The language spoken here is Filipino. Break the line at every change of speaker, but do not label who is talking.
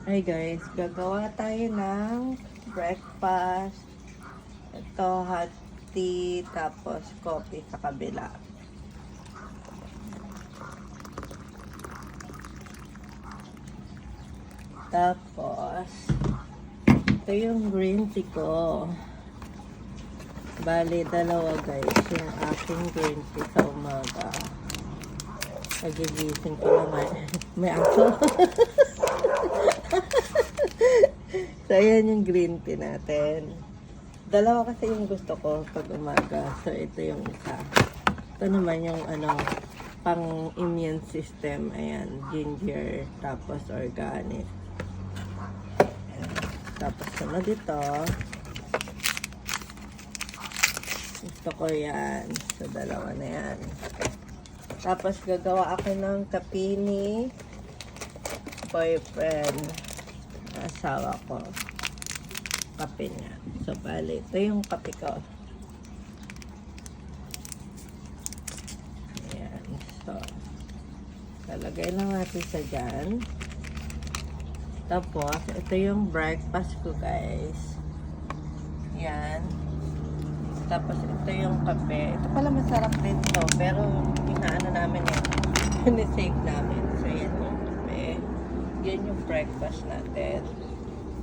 Hi guys, gagawa tayo ng breakfast. Ito, hot tea, tapos coffee sa kabila. Tapos, ito yung green tea ko. Bali, dalawa guys, yung aking green tea sa umaga. Nagigising ko naman. May aso. So, ayan yung green tea natin. Dalawa kasi yung gusto ko pag umaga. So, ito yung isa. Ito naman yung pang immune system. Ayan, ginger, tapos organic. Ayan. Tapos sunod ito. Gusto ko yan. So, dalawa na yan. Tapos, gagawa ako ng kape ni boyfriend. Asawa ko. Kape niya. So, bali. Ito yung kape ko. Ayan. So, talagay lang natin sa dyan. Tapos, ito yung breakfast ko, guys. Ayan. Tapos, ito yung kape. Ito pala masarap din to. Pero, inaano namin yan. Sinisave namin. So, yan yung kape. Yan yung breakfast natin.